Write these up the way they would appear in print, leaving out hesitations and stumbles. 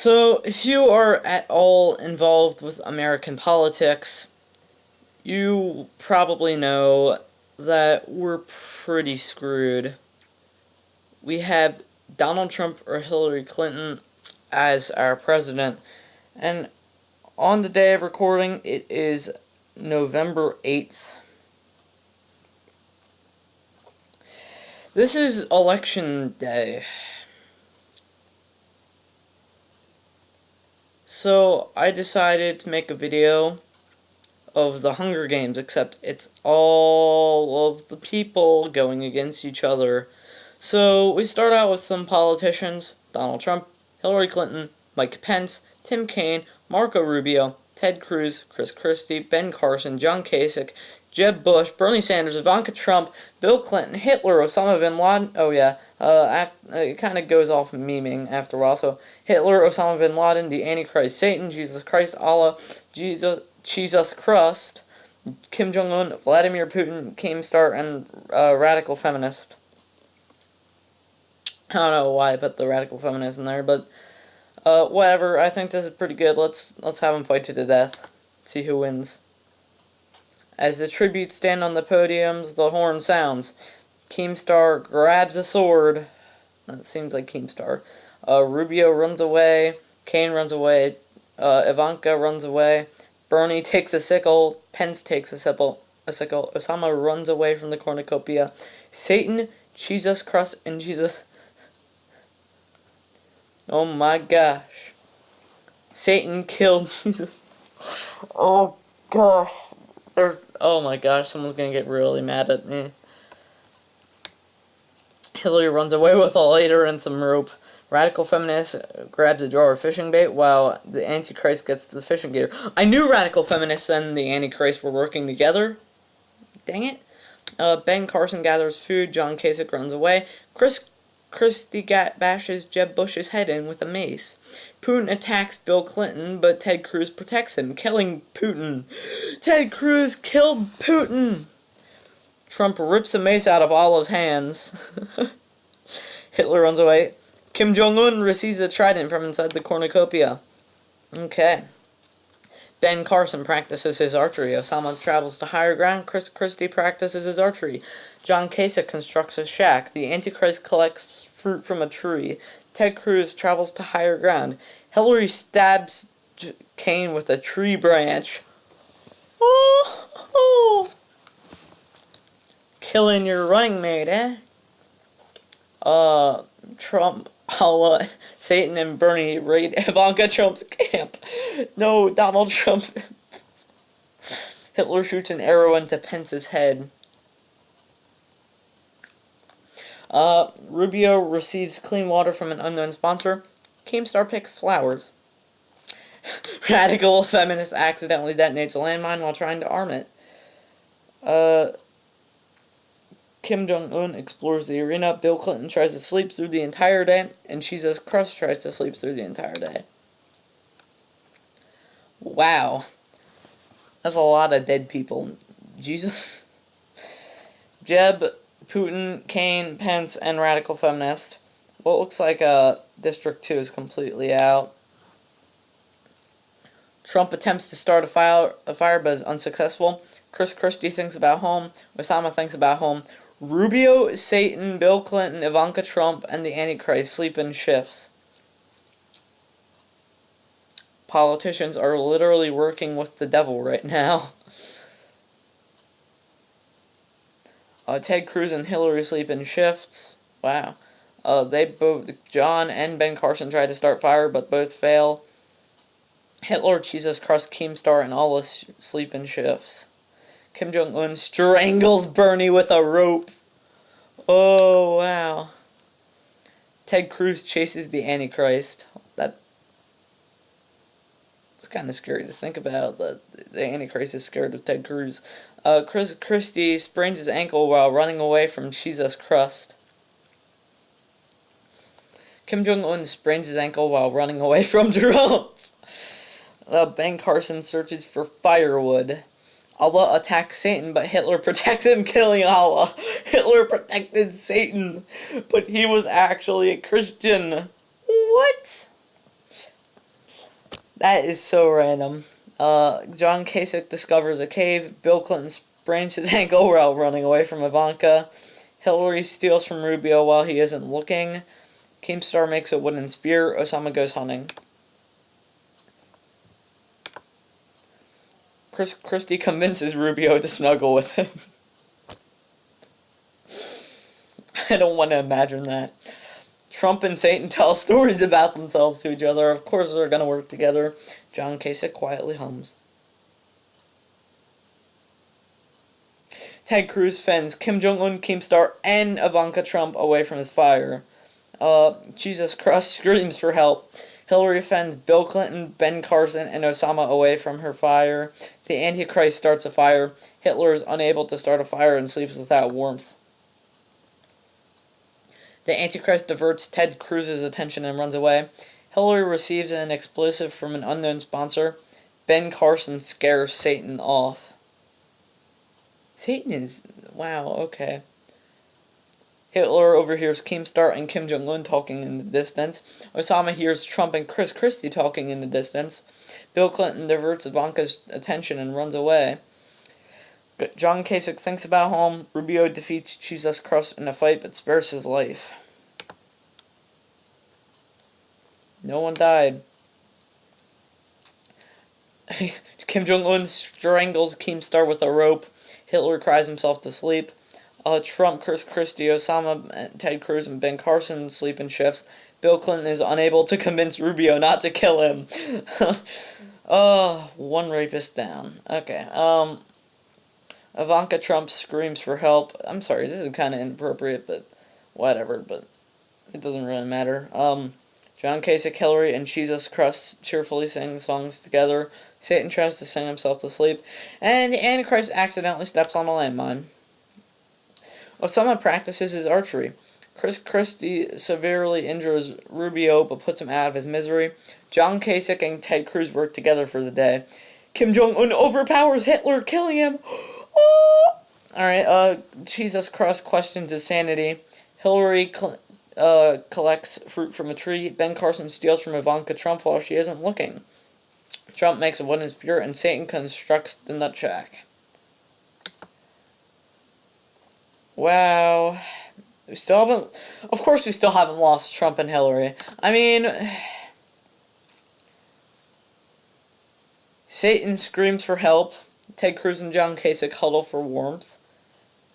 So, if you are at all involved with American politics, you probably know that we're pretty screwed. We have Donald Trump or Hillary Clinton as our president, and on the day of recording, it is November 8th. This is election day. So, I decided to make a video of the Hunger Games, except it's all of the people going against each other. So, we start out with some politicians: Donald Trump, Hillary Clinton, Mike Pence, Tim Kaine, Marco Rubio, Ted Cruz, Chris Christie, Ben Carson, John Kasich, Jeb Bush, Bernie Sanders, Ivanka Trump, Bill Clinton, Hitler, Osama bin Laden. Oh yeah, it kind of goes off memeing after a while. So Hitler, Osama bin Laden, the Antichrist, Satan, Jesus Christ, Allah, Jesus Christ, Kim Jong-un, Vladimir Putin, Keemstar, and radical feminist. I don't know why I put the radical feminist in there, but whatever. I think this is pretty good. Let's have them fight to the death. See who wins. As the tributes stand on the podiums, the horn sounds. Keemstar grabs a sword. That seems like Keemstar. Rubio runs away. Kaine runs away. Ivanka runs away. Bernie takes a sickle. Pence takes a sickle. Osama runs away from the cornucopia. Satan, Jesus Christ, and Jesus. Oh my gosh. Satan killed Jesus. Oh gosh. Oh my gosh, someone's gonna get really mad at me. Hillary runs away with a lighter and some rope. Radical feminist grabs a jar of fishing bait while the Antichrist gets the fishing gear. I knew radical feminists and the Antichrist were working together. Dang it. Ben Carson gathers food. John Kasich runs away. Christie bashes Jeb Bush's head in with a mace. Putin attacks Bill Clinton, but Ted Cruz protects him, killing Putin. Ted Cruz killed Putin! Trump rips a mace out of Allah's hands. Hitler runs away. Kim Jong-un receives a trident from inside the cornucopia. Okay. Ben Carson practices his archery. Osama travels to higher ground. Chris Christie practices his archery. John Kasich constructs a shack. The Antichrist collects fruit from a tree. Ted Cruz travels to higher ground. Hillary stabs Kaine with a tree branch. Oh. Killing your running mate, eh? Trump, Allah, Satan, and Bernie raid Ivanka Trump's camp. No, Donald Trump. Hitler shoots an arrow into Pence's head. Rubio receives clean water from an unknown sponsor. Keemstar picks flowers. Radical feminist accidentally detonates a landmine while trying to arm it. Kim Jong-un explores the arena. Bill Clinton tries to sleep through the entire day, and Jesus Christ tries to sleep through the entire day. Wow. That's a lot of dead people. Jesus. Jeb, Putin, Kaine, Pence, and radical feminist. Well, it looks like District 2 is completely out. Trump attempts to start a fire but is unsuccessful. Chris Christie thinks about home. Osama thinks about home. Rubio, Satan, Bill Clinton, Ivanka Trump, and the Antichrist sleep in shifts. Politicians are literally working with the devil right now. Ted Cruz and Hillary sleep in shifts. Wow. John and Ben Carson try to start fire, but both fail. Hitler, Jesus Christ, Keemstar, and Allah sleep in shifts. Kim Jong-un strangles Bernie with a rope. Oh, wow. Ted Cruz chases the Antichrist. It's kind of scary to think about. The Antichrist is scared of Ted Cruz. Chris Christie sprains his ankle while running away from Jesus Christ. Kim Jong-un sprains his ankle while running away from Trump. Ben Carson searches for firewood. Allah attacks Satan, but Hitler protects him, killing Allah. Hitler protected Satan, but he was actually a Christian. What? That is so random. John Kasich discovers a cave. Bill Clinton sprains his ankle while running away from Ivanka. Hillary steals from Rubio while he isn't looking. Keemstar makes a wooden spear. Osama goes hunting. Christie convinces Rubio to snuggle with him. I don't want to imagine that. Trump and Satan tell stories about themselves to each other. Of course they're going to work together. John Kasich quietly hums. Ted Cruz fends Kim Jong-un, Keemstar, and Ivanka Trump away from his fire. Jesus Christ screams for help. Hillary fends Bill Clinton, Ben Carson, and Osama away from her fire. The Antichrist starts a fire. Hitler is unable to start a fire and sleeps without warmth. The Antichrist diverts Ted Cruz's attention and runs away. Hillary receives an explosive from an unknown sponsor. Ben Carson scares Satan off. Satan is... wow, okay. Hitler overhears Keemstar and Kim Jong-un talking in the distance. Osama hears Trump and Chris Christie talking in the distance. Bill Clinton diverts Ivanka's attention and runs away. John Kasich thinks about home. Rubio defeats Jesus Christ in a fight but spares his life. No one died. Kim Jong-un strangles Keemstar with a rope. Hitler cries himself to sleep. Trump, Chris Christie, Osama, Ted Cruz, and Ben Carson sleep in shifts. Bill Clinton is unable to convince Rubio not to kill him. One rapist down. Okay, Ivanka Trump screams for help. I'm sorry, this is kind of inappropriate, but whatever, but it doesn't really matter. John Kasich, Hillary, and Jesus Christ cheerfully sing songs together. Satan tries to sing himself to sleep, and the Antichrist accidentally steps on a landmine. Osama practices his archery. Chris Christie severely injures Rubio but puts him out of his misery. John Kasich and Ted Cruz work together for the day. Kim Jong-un overpowers Hitler, killing him. Alright, Jesus Christ questions his sanity. Hillary collects fruit from a tree. Ben Carson steals from Ivanka Trump while she isn't looking. Trump makes a wooden spear, and Satan constructs the nut shack. Wow. We still haven't... Of course we still haven't lost Trump and Hillary. I mean... Satan screams for help. Ted Cruz and John Kasich huddle for warmth.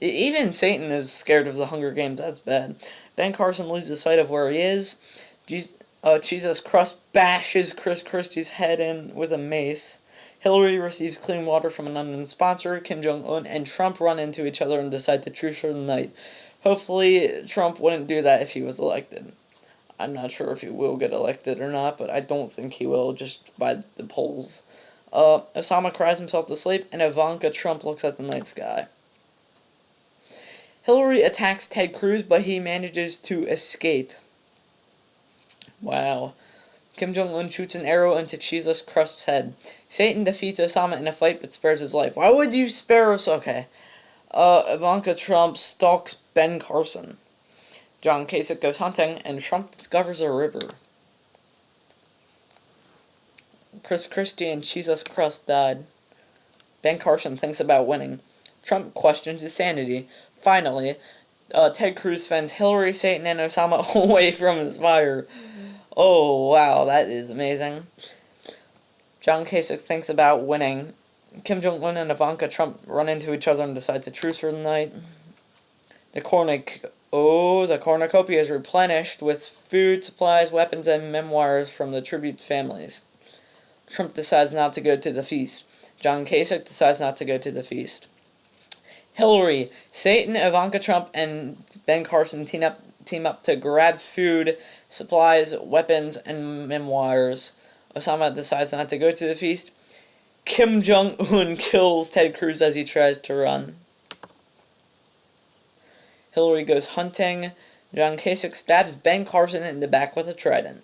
Even Satan is scared of the Hunger Games. That's bad. Ben Carson loses sight of where he is. Jesus Christ bashes Chris Christie's head in with a mace. Hillary receives clean water from an unknown sponsor. Kim Jong-un and Trump run into each other and decide to truce for the night. Hopefully, Trump wouldn't do that if he was elected. I'm not sure if he will get elected or not, but I don't think he will, just by the polls. Osama cries himself to sleep, and Ivanka Trump looks at the night sky. Hillary attacks Ted Cruz, but he manages to escape. Wow. Kim Jong-un shoots an arrow into Jesus Christ's head. Satan defeats Osama in a fight but spares his life. Why would you spare us? Okay. Ivanka Trump stalks Ben Carson. John Kasich goes hunting, and Trump discovers a river. Chris Christie and Jesus Christ died. Ben Carson thinks about winning. Trump questions his sanity. Finally, Ted Cruz fends Hillary, Satan, and Osama away from his fire. Oh, wow, that is amazing. John Kasich thinks about winning. Kim Jong-un and Ivanka Trump run into each other and decide to truce for the night. The cornucopia is replenished with food, supplies, weapons, and memoirs from the tribute families. Trump decides not to go to the feast. John Kasich decides not to go to the feast. Hillary, Satan, Ivanka Trump, and Ben Carson team up to grab food, supplies, weapons, and memoirs. Osama decides not to go to the feast. Kim Jong-un kills Ted Cruz as he tries to run. Hillary goes hunting. John Kasich stabs Ben Carson in the back with a trident.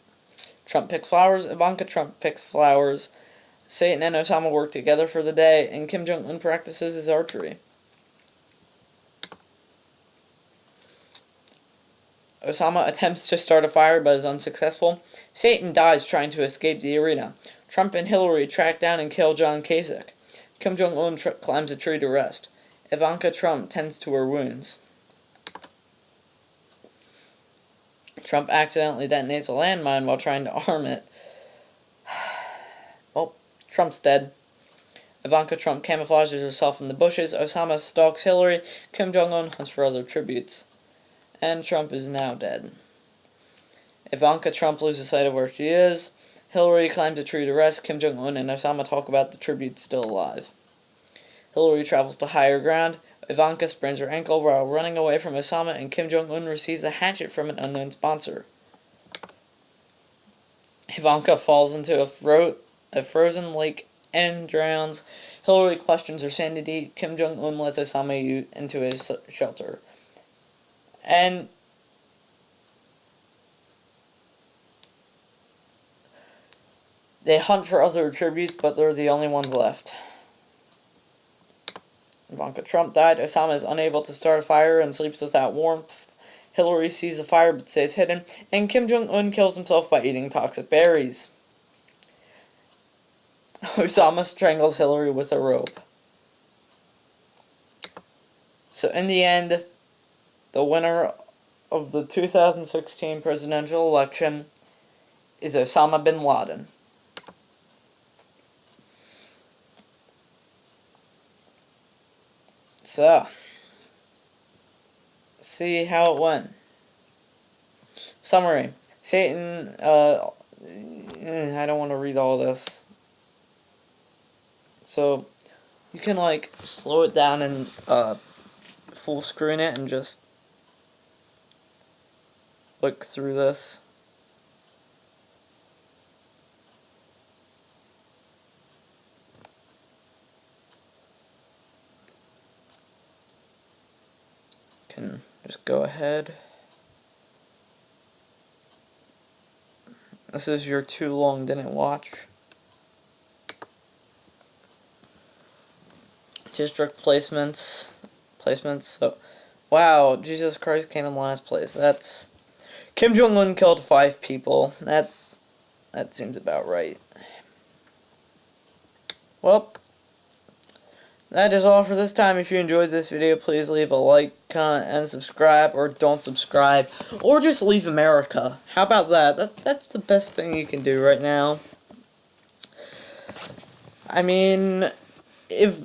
Trump picks flowers. Ivanka Trump picks flowers. Satan and Osama work together for the day, and Kim Jong-un practices his archery. Osama attempts to start a fire but is unsuccessful. Satan dies trying to escape the arena. Trump and Hillary track down and kill John Kasich. Kim Jong-un climbs a tree to rest. Ivanka Trump tends to her wounds. Trump accidentally detonates a landmine while trying to arm it. Well, Trump's dead. Ivanka Trump camouflages herself in the bushes. Osama stalks Hillary. Kim Jong-un hunts for other tributes. And Trump is now dead. Ivanka Trump loses sight of where she is. Hillary climbs a tree to rest. Kim Jong-un and Osama talk about the tributes still alive. Hillary travels to higher ground. Ivanka sprains her ankle while running away from Osama, and Kim Jong-un receives a hatchet from an unknown sponsor. Ivanka falls into a frozen lake and drowns. Hillary questions her sanity. Kim Jong-un lets Osama into his shelter. And they hunt for other tributes, but they're the only ones left. Ivanka Trump died. Osama is unable to start a fire and sleeps without warmth. Hillary sees a fire but stays hidden. And Kim Jong-un kills himself by eating toxic berries. Osama strangles Hillary with a rope. So in the end, the winner of the 2016 presidential election is Osama bin Laden. So, see how it went. Summary. Satan, I don't want to read all this. So, you can, slow it down and, full screen it and just look through this. Can just go ahead. This is your too long didn't watch. District placements. So, wow, Jesus Christ came in last place. That's Kim Jong-un killed 5 people. That seems about right. Well, that is all for this time. If you enjoyed this video, please leave a like, comment, and subscribe, or don't subscribe, or just leave America. How about that? That's the best thing you can do right now. I mean, if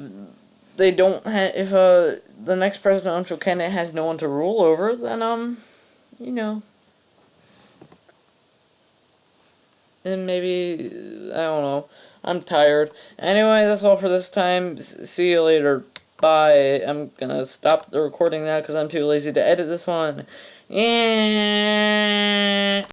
they don't if the next presidential candidate has no one to rule over, then you know, then maybe, I don't know. I'm tired. Anyway, that's all for this time. See you later. Bye. I'm gonna stop the recording now because I'm too lazy to edit this one. Yeah.